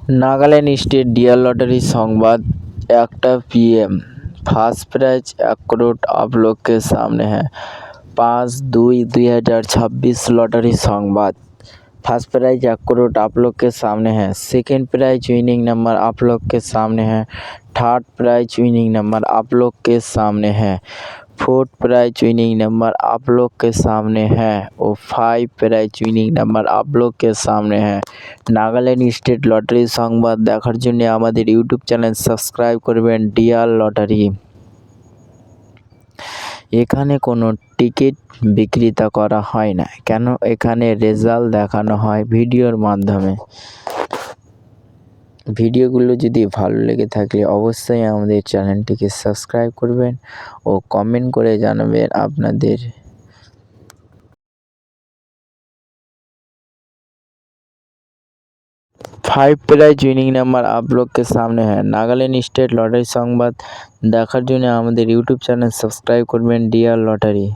Nagaland state dear lottery संवाद 1 PM। First prize 1 crore आप लोग के सामने है। 5/2/2026 लॉटरी संवाद। फर्स्ट प्राइज 1 करोड़ आप लोग के सामने है। सेकेंड प्राइज विनिंग नंबर आप लोग के सामने है। थर्ड प्राइज विनिंग नंबर आप लोग के सामने है। फोर्थ प्राइज विनिंग नंबर आप लोग के सामने है और 5 प्राइज विनिंग नंबर आप लोग के सामने है। नागालैंड स्टेट लॉटरी संवाद देखार जन्य आमादेर यूट्यूब चैनल सबस्क्राइब करबेन डियर लॉटरी। एखाने कोनो टिकिट बिक्रिता करा हय ना, केन एखाने रेजाल्ट देखानो हय भिडियोर माध्यमे। ভিডিওগুলো যদি ভালো লেগে থাকলে অবশ্যই আমাদের চ্যানেলটিকে সাবস্ক্রাইব করবেন ও কমেন্ট করে জানাবেন আপনাদের। 5 प्राइज विनिंग नंबर आप लोग के सामने है। नागालैंड स्टेट लॉटरी संवाद देखार জন্য আমাদের ইউটিউব চ্যানেল সাবস্ক্রাইব করবেন ডিয়ার লটারি।